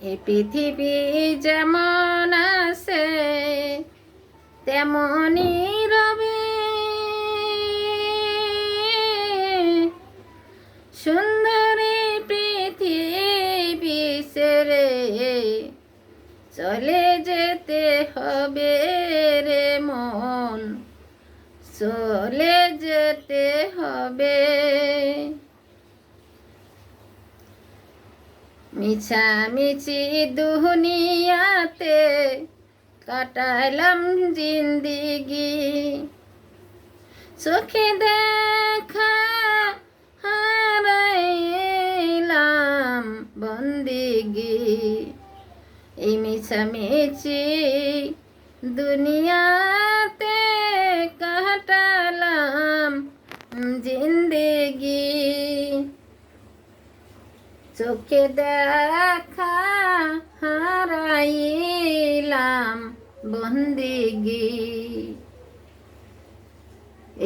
এই পৃথিবী যেমন আছে তেমনই রবে, সুন্দরী পৃথিবী ছেড়ে চলে যেতে হবে রে মন, চলে যেতে হবে। মিছামিছি দুনিয়াতে কাটাইলাম জিন্দিগি, চোখে দেখা হারাইলাম বন্দিগি। এই মিছামিছি দুনিয়াতে কাটালাম জিন্দিগি, চোখে দেখা হারাইলাম বন্দিগি।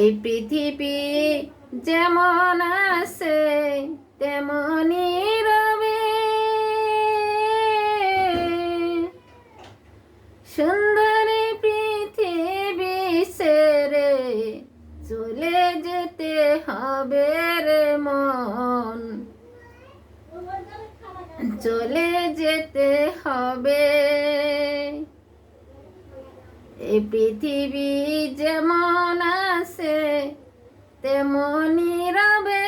এই পৃথিবী যেমন আছে তেমনই রবে, সুন্দরী পৃথিবী ছেড়ে চলে যেতে হবে রে মন, চলে যেতে হবে। এই পৃথিবী যেমন আছে তেমনই রবে,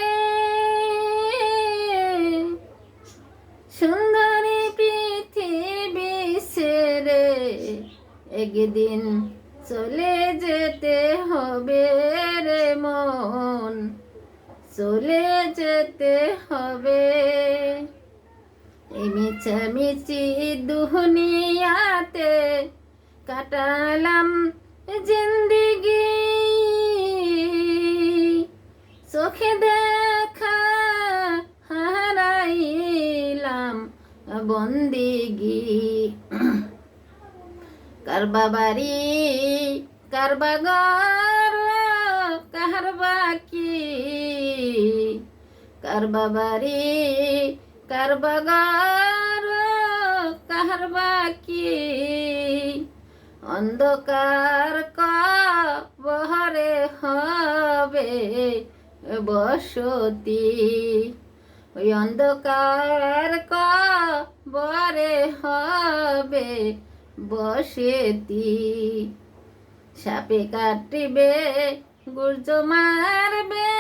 সুন্দরী পৃথিবী ছেড়ে একদিন চলে যেতে হবে রে মন, চলে যেতে হবে। এই মিছামিছি দুনিয়াতে কাটালাম জিন্দিগি, চোখে দেখা হারাইলাম বন্দিগি। কারবা বাড়ি কারবা ঘর কার বাকি, কারবা বাড়ি কারবা ঘর কার বাকি। অন্ধকার কবরে হবে বসতি, ওই অন্ধকার কবরে হবে বসতি। সাপে কাটিবে গুর্জ মারবে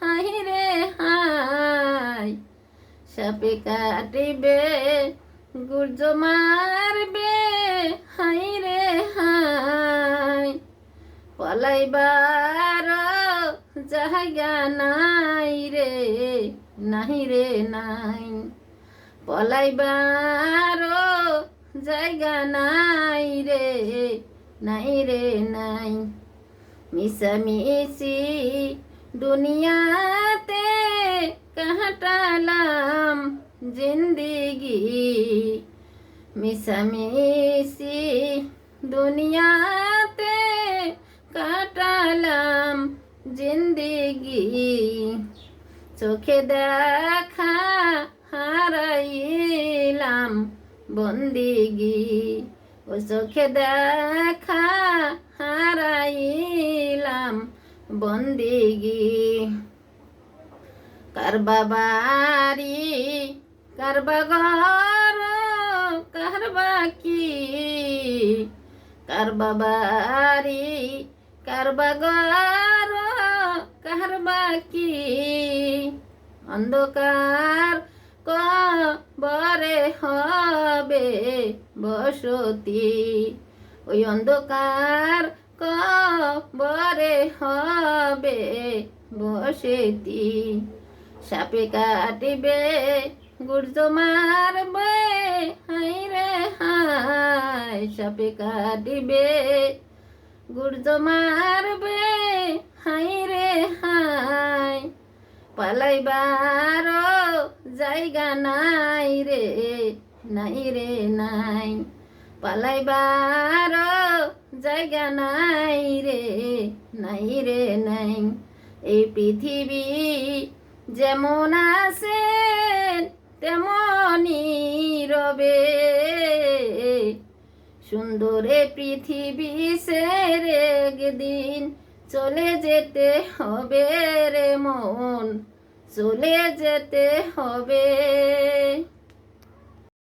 হাই রে হাই, সাপে কাটিবে গুর্জ মারবে হাই রে হাই। পলাইবার জায়গা নাই রে নাই রে নাই, পলাইবার জায়গা নাই রে নাই রে নাই। মিছামিছি দুনিয়াতে কাটালাম জিন্দিগি, মিছামিছি দুনিয়াতে কাটালাম জিন্দিগি। চোখে দেখা হারাইলাম বন্দিগি, ও চোখে দেখা হারাইলাম বন্দিগি। কারবা বাড়ি কারবা ঘর কার বাকি, কারবা বাড়ি কারবা ঘর কার বাকি। অন্ধকার কবরে হবে বসতি, ওই অন্ধকার কবরে হবে বসতি। সাপে কাটিবে গুর্জ মারবে হাই রে হাই, সাপে কাটিবে গুর্জ মারবে হাই রে হাই। পালাইবার জায়গা নাই রে নাই রে নাই, পালাইবার জায়গা নাই রে নাই রে নাই। এই পৃথিবী যেমন আছে তেমনই রবে। হবে। সুন্দরে পৃথিবী ছেড়ে একদিন চলে যেতে হবে রে মন, চলে যেতে হবে।